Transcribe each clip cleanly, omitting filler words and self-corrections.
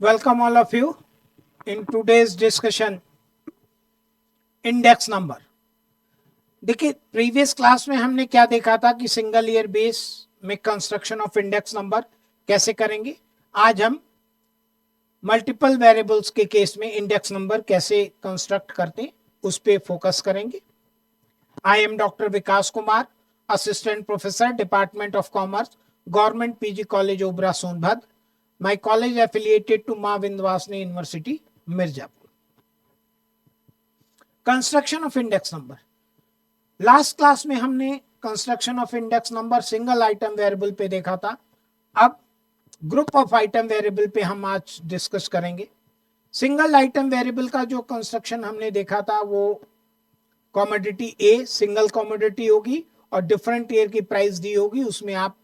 Welcome all of you in today's discussion index number. देखिए previous class में हमने क्या देखा था कि सिंगल ईयर बेस में कंस्ट्रक्शन ऑफ इंडेक्स नंबर कैसे करेंगे। आज हम मल्टीपल वेरिएबल्स के केस में इंडेक्स नंबर कैसे कंस्ट्रक्ट करते उस पे फोकस करेंगे। I am doctor Vikas Kumar, assistant professor, department of commerce, government PG college Obra Sonbhadra. My college affiliated to Maa Vindhyavasini university Mirzapur. Construction of index number, last class में हमने construction of index number single item variable पे देखा था। अब ग्रुप ऑफ आइटम वेरिएबल पे हम आज discuss करेंगे। सिंगल आइटम वेरिएबल का जो कंस्ट्रक्शन हमने देखा था वो कमोडिटी ए सिंगल कमोडिटी होगी और डिफरेंट ईयर की प्राइस दी होगी, उसमें आप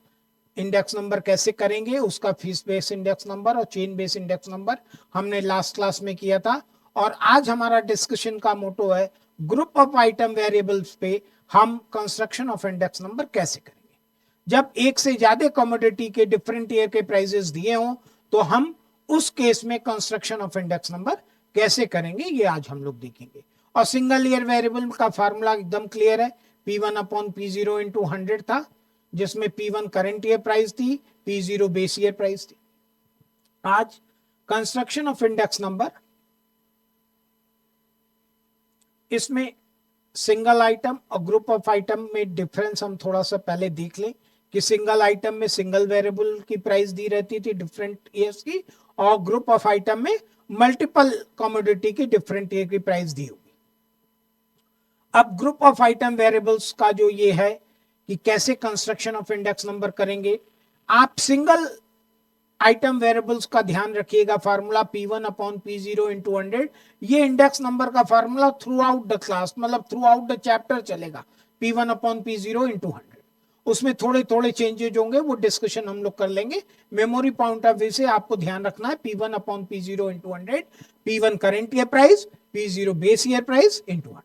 इंडेक्स नंबर कैसे करेंगे उसका फीस बेस इंडेक्स नंबर और चेन बेस इंडेक्स नंबर हमने लास्ट क्लास में किया था। और आज हमारा डिस्कशन का मोटो है ग्रुप ऑफ आइटम वेरिएबल्स पे हम कंस्ट्रक्शन ऑफ इंडेक्स नंबर कैसे करेंगे। जब एक से ज्यादा कमोडिटी के डिफरेंट ईयर के प्राइसेस दिए हों तो हम उस केस में कंस्ट्रक्शन ऑफ इंडेक्स नंबर कैसे करेंगे ये आज हम लोग देखेंगे। और सिंगल ईयर वेरिएबल का फार्मूला एकदम क्लियर है, P1 अपॉन P0 इंटू 100 था, जिसमें P1 करंट ईयर प्राइस थी, P0 बेस ईयर प्राइस थी। आज कंस्ट्रक्शन ऑफ इंडेक्स नंबर, इसमें सिंगल आइटम और ग्रुप ऑफ आइटम में डिफरेंस हम थोड़ा सा पहले देख लें कि सिंगल आइटम में सिंगल वेरिएबल की प्राइस दी रहती थी डिफरेंट ईयर्स की, और ग्रुप ऑफ आइटम में मल्टीपल कमोडिटी की डिफरेंट ईयर की प्राइस दी होगी। अब ग्रुप ऑफ आइटम वेरिएबल्स का जो ये है कि कैसे कंस्ट्रक्शन ऑफ इंडेक्स नंबर करेंगे, आप सिंगल आइटम वेरिएबल्स का ध्यान रखिएगा। Formula P1 upon P0 into 100, ये इंडेक्स नंबर का formula through out the class मतलब थ्रू आउट द चैप्टर चलेगा। P1 अपॉन P0 इंटू 100, उसमें थोड़े थोड़े चेंजेज होंगे, वो डिस्कशन हम लोग कर लेंगे। मेमोरी पॉइंट ऑफ व्यू से आपको ध्यान रखना है P1 upon P0 into 100, P1 current year price, P0 base year price into 100।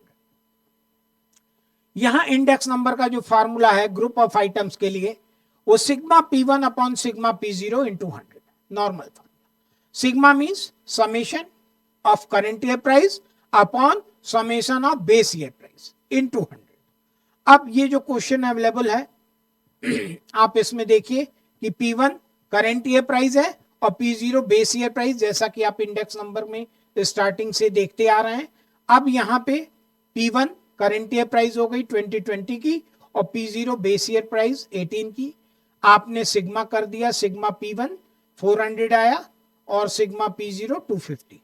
यहां इंडेक्स नंबर का जो फार्मूला है ग्रुप ऑफ आइटम्स के लिए वो sigma P1 upon sigma P0 into 100 normal formula. Sigma means summation of current year price upon summation of base year price into 100। अब ये जो क्वेश्चन अवेलेबल है आप इसमें देखिए कि P1 करंट ईयर प्राइस है और P0 बेस ईयर प्राइस, जैसा कि आप इंडेक्स नंबर में स्टार्टिंग से देखते आ रहे हैं। अब यहां पे P1 करंट ईयर प्राइस हो गई 2020 की और P0 बेस ईयर प्राइस 18 की। आपने सिग्मा कर दिया, सिग्मा P1 400 आया और सिग्मा P0 250।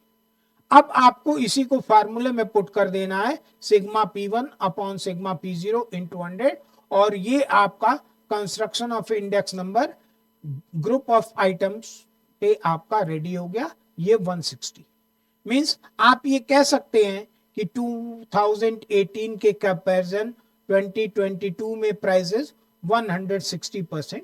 अब आपको इसी को फार्मूले में पुट कर देना है sigma P1 upon sigma P0 into 100, और ये आपका construction of index number group of items पे आपका रेडी हो गया। ये 160 मींस आप ये कह सकते हैं कि 2018 के कंपैरिजन 2022 में प्राइसेस 160%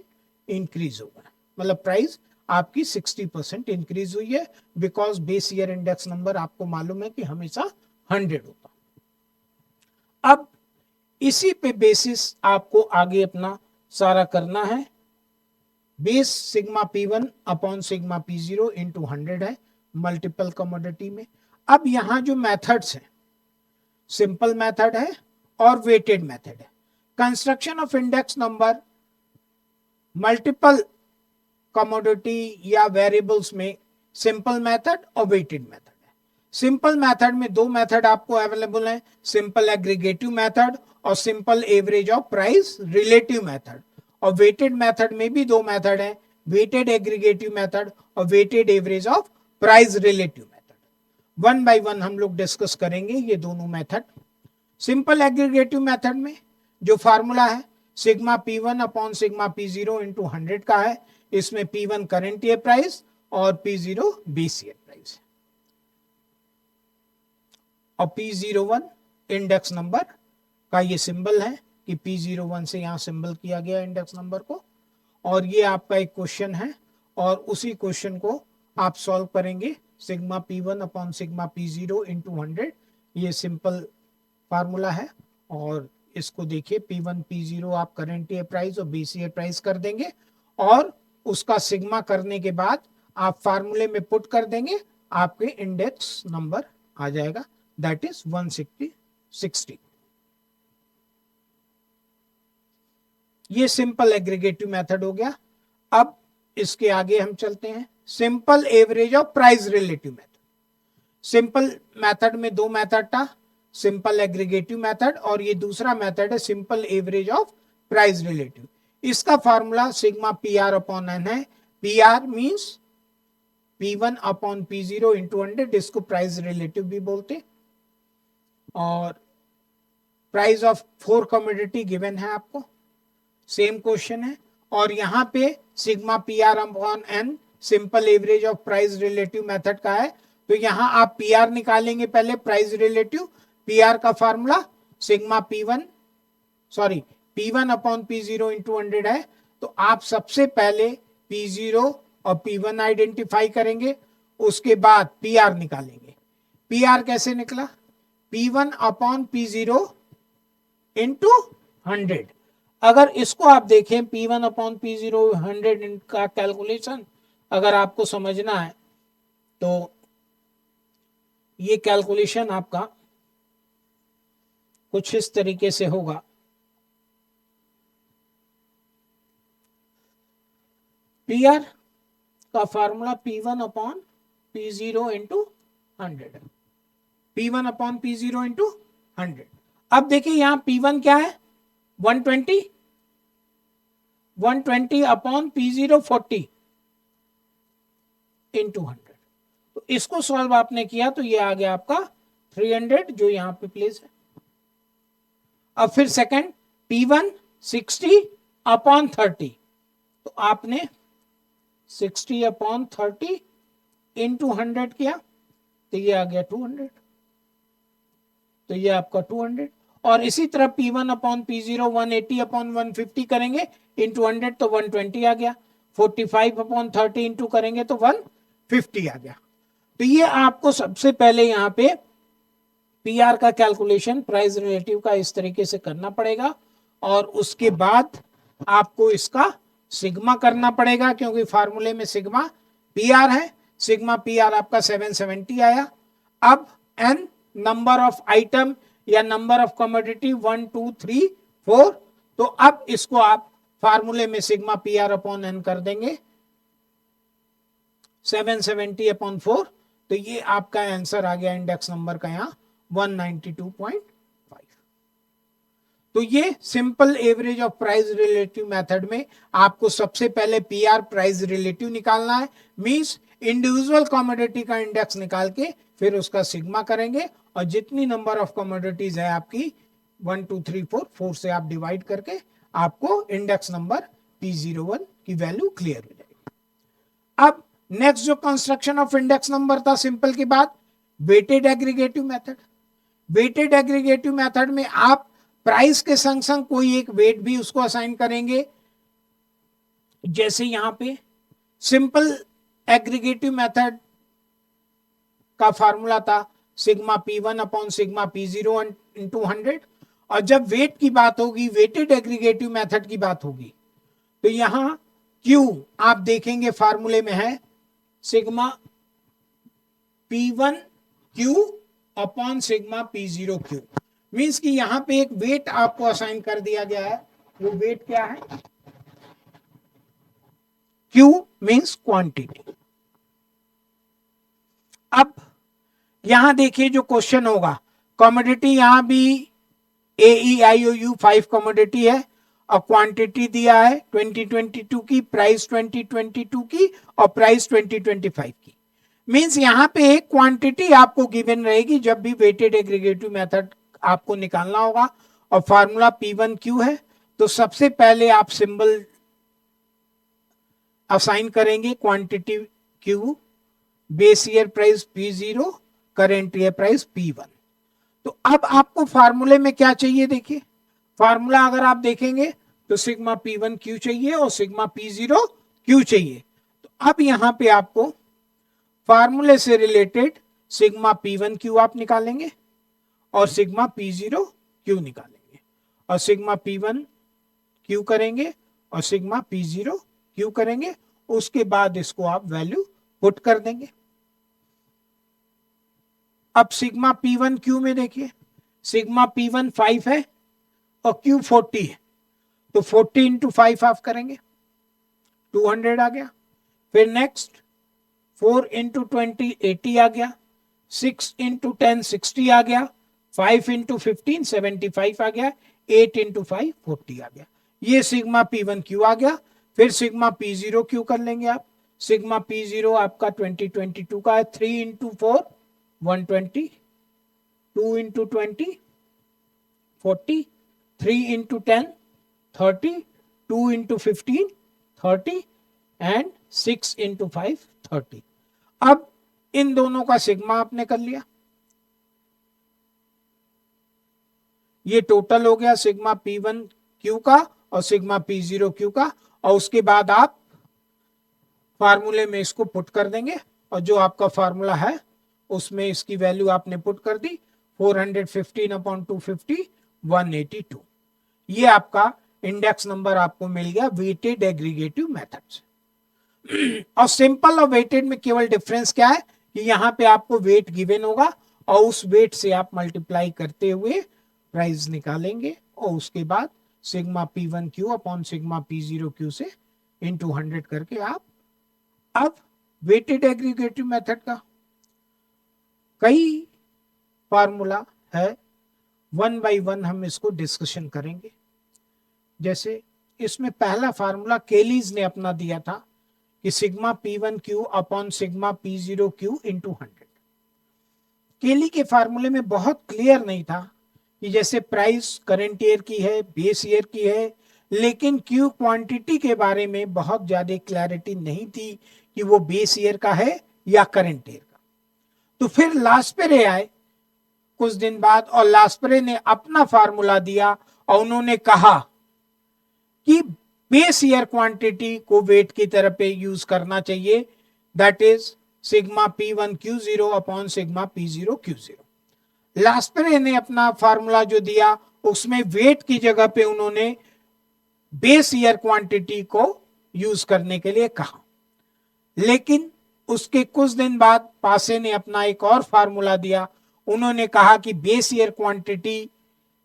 इंक्रीज हो गया, मतलब प्राइस आपकी 60% इंक्रीज हुई है, because base year index number आपको मालूम है कि हमेशा 100 होता। अब इसी पे बेसिस आपको आगे अपना सारा करना है। Base sigma P1 upon sigma P0 into 100 है मल्टीपल कमोडिटी में। अब यहां जो मेथड्स हैं, सिंपल मेथड है और वेटेड मेथड है। Construction of index number multiple commodity या वेरिएबल्स में सिंपल मेथड और वेटेड मेथड है। सिंपल मेथड में दो मेथड आपको अवेलेबल है, सिंपल एग्रीगेटिव मेथड और simple average of price relative method. और वेटेड मेथड में भी दो मेथड है, वेटेड एग्रीगेटिव मेथड और weighted average of price relative method. One by one हम लोग डिस्कस करेंगे ये दोनों मेथड। सिंपल एग्रीगेटिव मेथड में जो फार्मूला है sigma P1 upon sigma P0 into 100 का है। इसमें P1 करंट ईयर प्राइस और P0 बेस ईयर प्राइस और P01 इंडेक्स नंबर का ये सिंबल है कि P01 से यहां सिंबल किया गया इंडेक्स नंबर को। और ये आपका एक क्वेश्चन है और उसी क्वेश्चन को आप सॉल्व करेंगे। Sigma P1 upon sigma P0 into 100 ये सिंपल फार्मूला है। और इसको देखिए P1 P0 आप करंट ईयर प्राइस और बेस ईयर प्राइस कर देंगे और उसका सिग्मा करने के बाद आप फार्मूले में पुट कर देंगे, आपके इंडेक्स नंबर आ जाएगा, दैट इज 160। ये सिंपल एग्रीगेटिव मेथड हो गया। अब इसके आगे हम चलते हैं, simple average of price relative method. Simple method में दो मेथड था, सिंपल एग्रीगेटिव मेथड और ये दूसरा मेथड है simple average of price relative. इसका formula sigma P R upon N है। P R means P1 upon P0 into 100, इसको प्राइस रिलेटिव भी बोलते। और प्राइस ऑफ 4 कमोडिटी गिवन है आपको, सेम क्वेश्चन है। और यहाँ पे sigma P R upon N simple average of price relative method का है। तो यहाँ आप पी आर निकालेंगे पहले, प्राइस रिलेटिव। पी आर का formula sigma P1 upon P0 into 100 है। तो आप सबसे पहले P0 और P1 आइडेंटिफाई करेंगे, उसके बाद पी आर निकालेंगे। पी आर कैसे निकला? P1 upon P0 into 100। अगर इसको आप देखें P1 अपॉन P0 100 का कैलकुलेशन अगर आपको समझना है तो ये कैलकुलेशन आपका कुछ इस तरीके से होगा। पी आर का formula P1 upon P0 into 100, P1 upon P0 into 100। अब देखिए यहां P1 क्या है? 120 अपॉन P0 40 इंटू 100। तो इसको सॉल्व आपने किया तो ये आ गया आपका 300 जो यहां पे प्लेस है। अब फिर सेकंड P1 60 अपॉन 30, तो आपने 60 अपॉन 30 इंटू 100 किया तो ये आ गया 200, तो ये आपका 200। और इसी तरह P1 अपॉन P0 180 अपॉन 150 करेंगे इंटू 100 तो 120 आ गया। 45 अपॉन 30 इंटू करेंगे तो 150 आ गया। तो ये आपको सबसे पहले यहाँ पे पी आर का कैलकुलेशन प्राइस रिलेटिव का इस तरीके से करना पड़ेगा, और उसके बाद आपको इसका सिग्मा करना पड़ेगा, क्योंकि फार्मूले में सिग्मा पी आर है। सिग्मा पी आर आपका 770 आया। अब एन नंबर ऑफ आइटम या नंबर ऑफ कमोडिटी 1 2 3 4, तो अब इसको आप फार्मूले में sigma P R upon N कर देंगे 770 अपॉन 4, तो ये आपका आंसर आ गया इंडेक्स नंबर का यहाँ 192.5। तो ये simple average of price relative method में आपको सबसे पहले पी आर प्राइस रिलेटिव निकालना है, मींस इंडिविजुअल कमोडिटी का इंडेक्स निकाल के फिर उसका सिग्मा करेंगे, और जितनी नंबर ऑफ कमोडिटीज है आपकी 1 2 3 4 से आप डिवाइड करके आपको इंडेक्स नंबर P01 की वैल्यू क्लियर हो जाएगी। अब नेक्स्ट जो कंस्ट्रक्शन ऑफ इंडेक्स नंबर था सिंपल के बाद weighted aggregative method. Weighted aggregative method में आप प्राइस के संग संग कोई एक वेट भी उसको असाइन करेंगे। जैसे यहां पे सिंपल एग्रीगेटिव मेथड का फॉर्मूला था sigma P1 upon sigma P0 into 100, और जब वेट की बात होगी, वेटेड एग्रीगेटिव मेथड की बात होगी, तो यहां Q आप देखेंगे फार्मूले में है sigma P1 Q upon sigma P0 Q। Means कि यहां पे एक वेट आपको असाइन कर दिया गया है। वो वेट क्या है? Q means quantity. अब यहां देखिए जो क्वेश्चन होगा, कमोडिटी यहां भी AEIOU 5 कमोडिटी है, और क्वांटिटी दिया है 2022 की, प्राइस 2022 की, और प्राइस 2025 की। मींस यहां पे एक क्वांटिटी आपको गिवन रहेगी जब भी वेटेड एग्रीगेटिव मेथड आपको निकालना होगा, और फार्मूला P1 Q है। तो सबसे पहले आप सिंबल असाइन करेंगे quantity Q, base year price P0, current year price P1। तो अब आपको फार्मूले में क्या चाहिए? देखिए फार्मूला अगर आप देखेंगे तो सिग्मा P1 Q चाहिए और सिग्मा P0 Q चाहिए। तो अब यहां पे आपको फार्मूले से रिलेटेड सिग्मा P1 Q आप निकालेंगे और सिग्मा P0 Q निकालेंगे, और सिग्मा P1 Q करेंगे और सिग्मा P0 Q करेंगे। उसके बाद इसको आप वैल्यू पुट कर देंगे। अब सिग्मा P1 Q में देखिए, सिग्मा P1 5 है और Q 40 है, तो 40 इंटू 5 आप करेंगे 200 आ गया। फिर नेक्स्ट 4 इंटू 20 80 आ गया, 6 इंटू 10 60 आ गया, 5 इंटू 15 75 आ गया, 8 इंटू 5 40 आ गया। ये सिग्मा P1 Q आ गया। फिर सिग्मा P0 Q कर लेंगे आप। सिग्मा P0 आपका 2022 का है, 3 into 4 120, 2 into 20 40, 3 into 10 30, 2 into 15 30 and 6 into 5 30। अब इन दोनों का सिग्मा आपने कर लिया, ये टोटल हो गया सिग्मा P1 Q का और सिग्मा P0 Q का। और उसके बाद आप फार्मूले में इसको पुट कर देंगे और जो आपका फार्मूला है उसमें इसकी वैल्यू आपने पुट कर दी 415 अपॉन 250 182। ये आपका इंडेक्स नंबर आपको मिल गया वेटेड एग्रीगेटिव मेथड से। और सिंपल और वेटेड में केवल डिफरेंस क्या है कि यहां पे आपको वेट गिवन होगा और उस वेट से आप मल्टीप्लाई करते हुए प्राइस निकालेंगे और उसके बाद sigma P1 Q upon sigma P0 Q से इंटू 100 करके आप अब वेटेड एग्रीगेटिव मेथड का कई फार्मूला है, वन बाय वन हम इसको डिस्कशन करेंगे। जैसे इसमें पहला फार्मूला केलीज ने अपना दिया था कि sigma P1 Q upon sigma P0 Q into 100। केली के फार्मूले में बहुत क्लियर नहीं था कि जैसे प्राइस करंट ईयर की है, बेस ईयर की है, लेकिन क्यू क्वांटिटी के बारे में बहुत ज्यादा क्लैरिटी नहीं थी कि वो बेस ईयर का है या करंट ईयर का। तो फिर लास्पेरे आए कुछ दिन बाद और लास्पेरे ने अपना फार्मूला दिया और उन्होंने कहा कि बेस ईयर क्वांटिटी को वेट की तरह पे यूज करना चाहिए, that is sigma P1 Q0 upon sigma P0 Q0। लास्पेरे ने अपना फार्मूला जो दिया उसमें वेट की जगह पे उन्होंने बेस ईयर क्वांटिटी को यूज करने के लिए कहा। लेकिन उसके कुछ दिन बाद पासे ने अपना एक और फार्मूला दिया, उन्होंने कहा कि बेस ईयर क्वांटिटी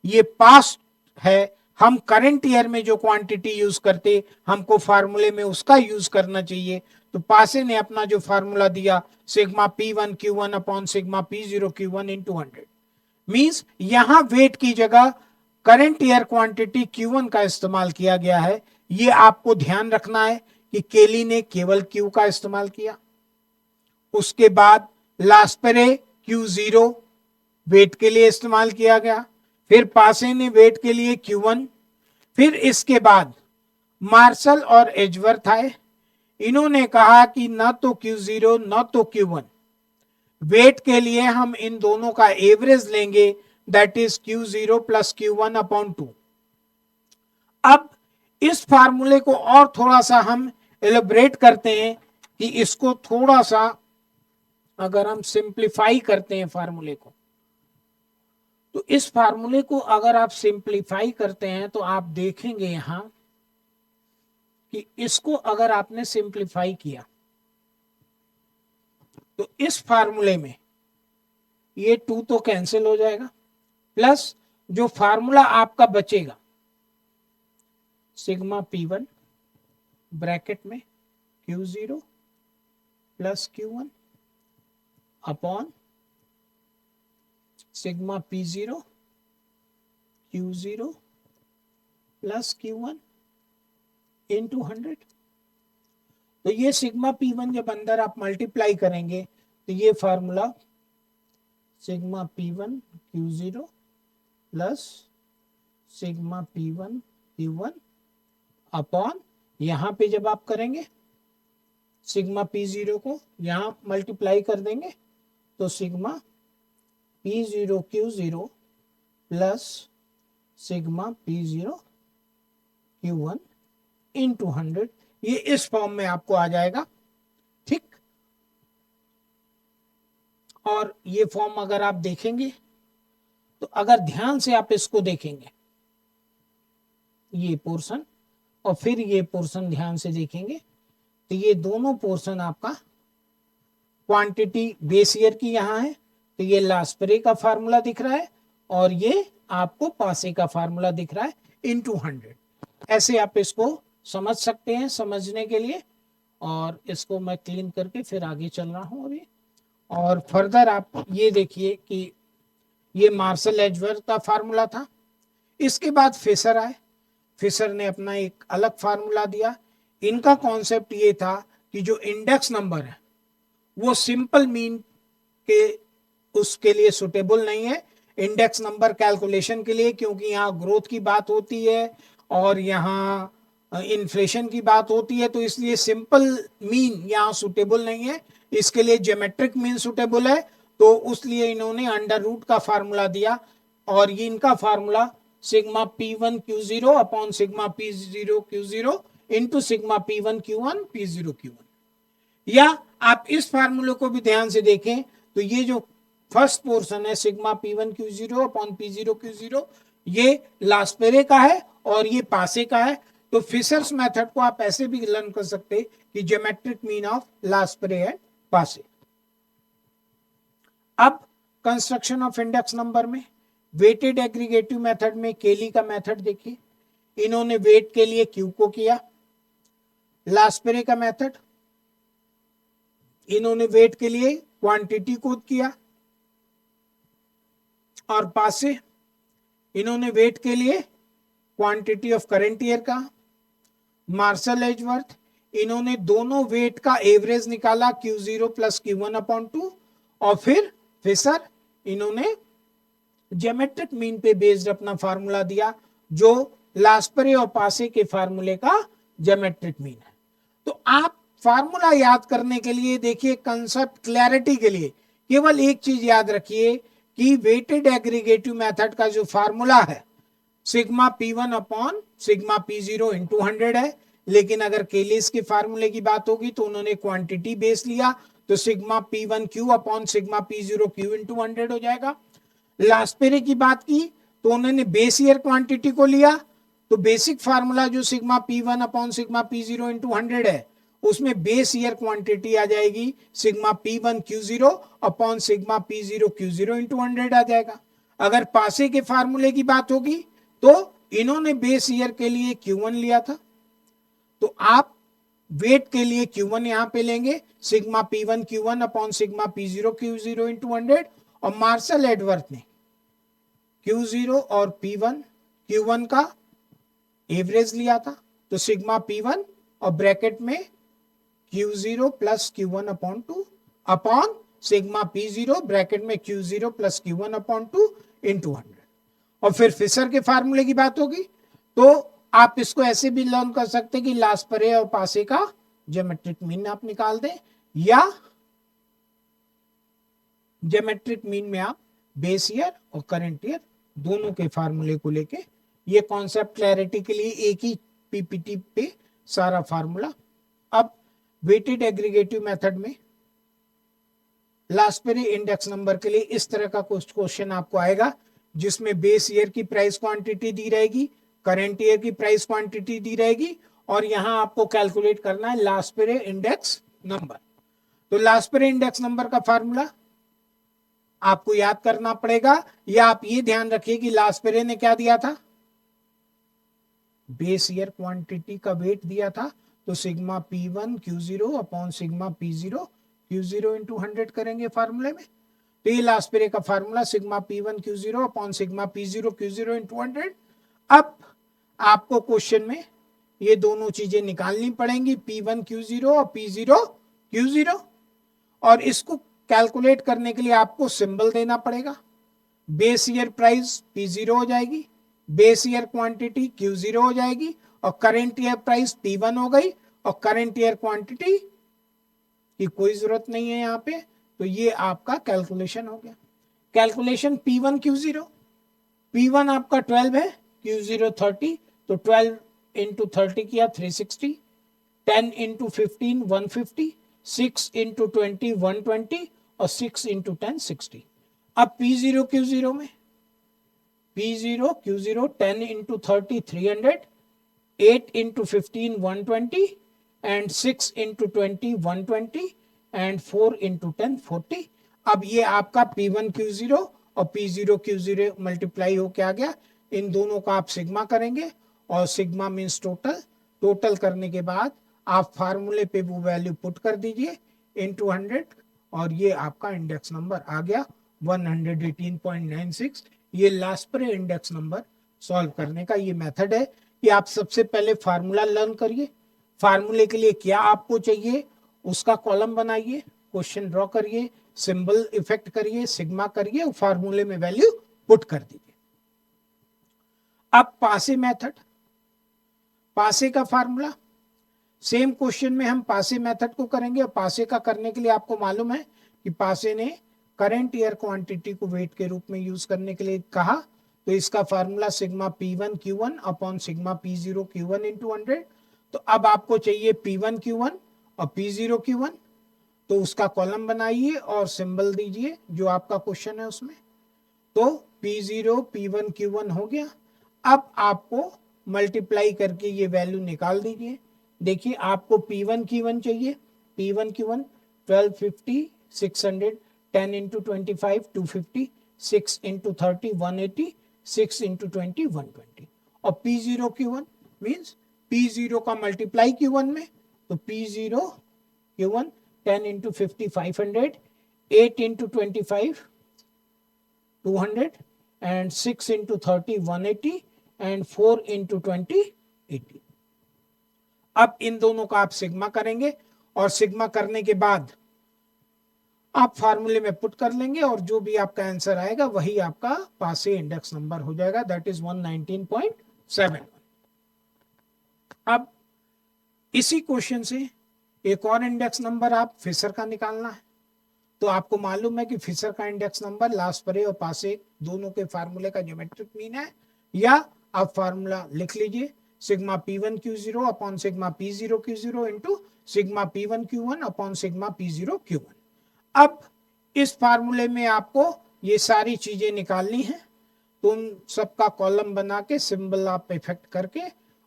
ये पास्ट है, हम करंट ईयर में जो क्वांटिटी यूज करते हमको फार्मूले में उसका यूज करना चाहिए। तो पासे ने अपना जो फार्मूला दिया sigma P1 Q1 upon sigma P0 Q1 into 100। Means यहां वेट की जगह करंट ईयर क्वांटिटी Q1 का इस्तेमाल किया गया है। ये आपको ध्यान रखना है कि केली ने केवल Q का इस्तेमाल किया। उसके बाद लास्पेरे Q0 वेट के लिए इस्तेमाल किया गया, फिर पासे ने वेट के लिए Q1, फिर इसके बाद मार्शल और एजवर्थ आए, इन्होंने कहा कि न तो Q0 न तो Q1, वेट के लिए हम इन दोनों का एवरेज लेंगे, that is Q0 plus Q1 upon 2। अब इस फार्मूले को और थोड़ा सा हम एलिब्रेट करते हैं कि इसको थोड़ा सा अगर हम सिंप्लीफाई करते हैं फार्मूले को, तो इस फार्मूले को अगर आप सिंप्लीफाई करते हैं तो आप देखेंगे यहां कि इसको अगर आपने सिंप्लीफाई किया तो इस फार्मूले में ये 2 तो कैंसिल हो जाएगा, प्लस जो फार्मूला आपका बचेगा सिग्मा P1 ब्रैकेट में Q0 plus Q1 upon sigma P0 Q0 plus Q1 into 100। तो ये सिग्मा P1 जब अंदर आप मल्टीप्लाई करेंगे तो ये formula sigma P1 Q0 plus sigma P1 Q1 upon यहां पे जब आप करेंगे सिग्मा P0 को यहां मल्टीप्लाई कर देंगे तो sigma P0 Q0 plus sigma P0 Q1 into 100, ये इस फॉर्म में आपको आ जाएगा। ठीक, और ये फॉर्म अगर आप देखेंगे तो अगर ध्यान से आप इसको देखेंगे ये पोर्शन और फिर ये पोर्शन ध्यान से देखेंगे तो ये दोनों पोर्शन आपका क्वांटिटी बेस ईयर की यहाँ है, तो ये लास्परे का फार्मूला दिख रहा है और ये आपको पासे का फार्मूला दिख रहा है इनटू 100। ऐसे आप इसको समझ सकते हैं समझने के लिए, और इसको मैं क्लीन करके फिर आगे चल रहा हूं अभी। और फर्दर आप ये देखिए कि ये मार्शल एजवर्थ का फार्मूला था। इसके बाद फिशर आए, फिशर ने अपना एक अलग फार्मूला दिया। इनका कॉन्सेप्ट ये था कि जो इंडेक्स नंबर है वो सिंपल मीन के उसके लिए सुटेबल नहीं है इंडेक्स नंबर कैलकुलेशन के लिए, क्योंकि यहाँ ग्रोथ की बात होती है और यहाँ इन्फ्लेशन की बात होती है, तो इसलिए सिंपल मीन यहाँ सुटेबल नहीं है। इसके लिए ज्योमेट्रिक मीन सुटेबल है, तो उसलिए इन्होंने अंडर रूट का फार्मूला दिया और ये इनका formula sigma P1 Q0 upon sigma P0 Q0 into sigma P1 Q1 P0 Q1। या आप इस फार्मूले को भी ध्यान से देखें तो ये जो फर्स्ट पोर्शन है sigma P1 Q0 upon P0 Q0 ये लास्पेरे का है और ये पासे का है। तो फिशर्स मेथड को आप ऐसे भी लर्न कर सकते कि ज्योमेट्रिक मीन ऑफ लास्पेरे है पासे। अब कंस्ट्रक्शन ऑफ इंडेक्स नंबर में वेटेड एग्रीगेटिव मेथड में केली का मेथड देखिए, इन्होंने वेट के लिए क्यू को किया। लास्पेरे का मेथड इन्होंने वेट के लिए क्वांटिटी को किया, और पासे इन्होंने वेट के लिए क्वांटिटी ऑफ करंट ईयर का। मार्शल एजवर्थ इन्होंने दोनों वेट का एवरेज निकाला Q0 प्लस Q1 अपॉन 2, और फिर फिशर इन्होंने ज्योमेट्रिक मीन पे बेस्ड अपना फार्मूला दिया जो लास्परे और पासे के फार्मूले का ज्योमेट्रिक मीन है। तो आप फार्मूला याद करने के लिए देखिए, कंसेप्ट क्लैरिटी के लिए केवल एक चीज याद रखिए कि वेटेड एग्रीगेटिव मेथड का जो फार्मूला है sigma P1 upon sigma P0 into 100 है, लेकिन अगर केलिस के फार्मूले की बात होगी तो उन्होंने क्वांटिटी बेस लिया, तो sigma P1 Q upon sigma P0 Q into 100 हो जाएगा। लास्पेरे की बात की तो उन्होंने बेस ईयर क्वांटिटी को लिया, तो बेसिक फार्मूला जो sigma P1 upon sigma P0 into 100 है उसमें बेस ईयर क्वांटिटी आ जाएगी sigma P1 Q0 upon sigma P0 Q0 into 100 आ जाएगा। अगर पासे के फार्मूले की बात होगी तो इन्होंने बेस ईयर के लिए Q1 लिया था, तो आप वेट के लिए Q1 यहां पे लेंगे sigma P1 Q1 upon sigma P0 Q0 into 100, और मार्शल एडवर्थ ने Q0 और P1 Q1 का एवरेज लिया था, तो सिग्मा P1 और ब्रैकेट में Q0 plus Q1 upon 2 upon sigma P0 bracket में Q0 plus Q1 upon 2 into 100। और फिर फिशर के फार्मूले की बात होगी तो आप इसको ऐसे भी लर्न कर सकते हैं कि लास्परे और पासे का ज्योमेट्रिक मीन आप निकाल दें, या ज्योमेट्रिक मीन में आप बेस ईयर और करंट ईयर दोनों के फार्मूले को लेके, ये कॉन्सेप्ट क्लैरिटी के लिए एक ही पीपीटी पे सारा फार्मूला। अब वेटेड एग्रीगेटिव मेथड में लास्पेरे इंडेक्स नंबर के लिए इस तरह का कुछ क्वेश्चन आपको आएगा जिसमें बेस ईयर की प्राइस क्वांटिटी दी रहेगी, करंट ईयर की प्राइस क्वांटिटी दी रहेगी, और यहां आपको कैलकुलेट करना है लास्पेरे इंडेक्स नंबर। तो लास्पेरे इंडेक्स नंबर का फार्मूला आपको याद करना पड़ेगा, या आप ये ध्यान रखिए कि लास्पेरे ने क्या दिया था, बेस ईयर क्वांटिटी का वेट दिया था, तो sigma P1 Q0 upon sigma P0 Q0 into 100 करेंगे फार्मूले में। तो ये लास्पेरे का formula sigma P1 Q0 upon sigma P0 Q0 into 100। अब आपको क्वेश्चन में ये दोनों चीजें निकालनी पड़ेंगी, P1 Q0 और P0 Q0, और इसको कैलकुलेट करने के लिए आपको सिंबल देना पड़ेगा। बेस ईयर प्राइस P0 हो जाएगी, बेस ईयर क्वांटिटी Q0 हो जाएगी, और करंट ईयर प्राइस P1 हो गई, और करंट ईयर क्वांटिटी की कोई जरूरत नहीं है यहाँ पे। तो ये आपका कैलकुलेशन हो गया। कैलकुलेशन P1 Q0, P1 आपका 12 है, Q0 30, तो 12 इंटू 30 किया 360, 10 इंटू 15 150, 6 इंटू 20 120, और 6 इंटू 10 60। अब P0 Q0 में P0 Q0 10 into 30 300, 8 into 15 120, and 6 into 20 120, and 4 into 10 40। अब ये आपका P1Q0 और P0Q0 मल्टीप्लाई होके आ गया। इन दोनों का आप सिग्मा करेंगे और सिग्मा मीन्स टोटल। टोटल करने के बाद आप फार्मूले पे वो वैल्यू पुट कर दीजिए इंटू 100 और ये आपका इंडेक्स नंबर आ गया 118.96। ये लास्परे इंडेक्स नंबर सॉल्व करने का ये मेथड है कि आप सबसे पहले फार्मूला लर्न करिए, फार्मूले के लिए क्या आपको चाहिए उसका कॉलम बनाइए, क्वेश्चन ड्रॉ करिए, सिंबल इफेक्ट करिए, सिग्मा करिए और फार्मूले में वैल्यू पुट कर दीजिए। अब पासे मेथड, पासे का फार्मूला सेम क्वेश्चन में हम पासे मेथड को करेंगे और पासे का करने के लिए आपको मालूम है कि पासे ने करंट ईयर क्वांटिटी को वेट के रूप में यूज करने के लिए कहा। तो इसका formula sigma P1Q1 upon sigma P0Q1 into 100। तो अब आपको चाहिए P1Q1 और P0Q1, तो उसका कॉलम बनाइए और सिंबल दीजिए जो आपका क्वेश्चन है उसमें। तो P0 P1Q1 हो गया। अब आपको मल्टीप्लाई करके ये वैल्यू निकाल दीजिए। देखिए आपको P1Q1 चाहिए, P1Q1 1250 600 10 इंटू 25 250 6 इंटू 30 180 6 इंटू 20 120 और P0Q1 मीन्स P0 का मल्टीप्लाई Q1 में, तो P0Q1 10 into 50 500 8 into 25 200 and 6 into 30 180 and 4 into 20 80। अब इन दोनों का आप सिग्मा करेंगे और सिग्मा करने के बाद आप फार्मूले में पुट कर लेंगे और जो भी आपका आंसर आएगा वही आपका पासे इंडेक्स नंबर हो जाएगा, दैट इज 119.7। अब इसी क्वेश्चन से एक और इंडेक्स नंबर आप फिशर का निकालना है। तो आपको मालूम है कि फिशर का इंडेक्स नंबर लास्परे और पासे दोनों के फार्मूले का ज्योमेट्रिक मीन है, या आप फार्मूला लिख लीजिए sigma P1Q0 upon sigma P0Q0 into sigma P1Q1 upon sigma P0Q1। अब इस फार्मूले में आपको ये सारी चीजें निकालनी है, तो उन सबका कॉलम बना के सिंबल आप इफेक्ट करके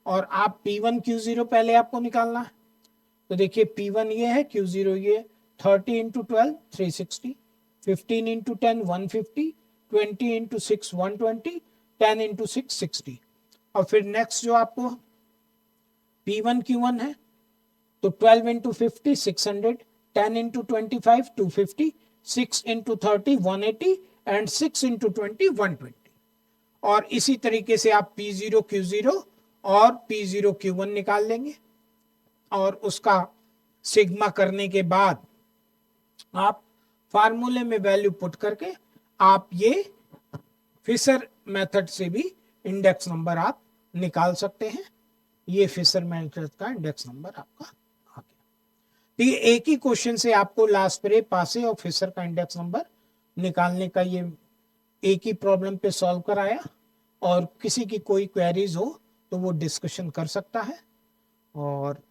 और आप P1Q0 पहले आपको निकालना है। तो देखिए P1 ये है, Q0 ये 30 इंटू 12 360, 15 इंटू 10 150, 20 इंटू 6 120, 10 इंटू 6 60। और फिर नेक्स्ट जो आपको P1Q1 है तो 12 into 50 600, 10 into 25 250, 6 into 30 180 and 6 into 20 120। और इसी तरीके से आप P0Q0 और P0Q1 निकाल लेंगे और उसका सिग्मा करने के बाद आप फार्मूले में वैल्यू पुट करके आप ये फिशर मेथड से भी इंडेक्स नंबर आप निकाल सकते हैं। ये फिशर मेथड का इंडेक्स नंबर आपका आ गया। तो ये एक ही क्वेश्चन से आपको लास्परे, पासे और फिशर का इंडेक्स नंबर निकालने का ये एक ही प्रॉब्लम पे सॉल्व कराया। और किसी की कोई क्वेरीज हो तो वो डिस्कशन कर सकता है। और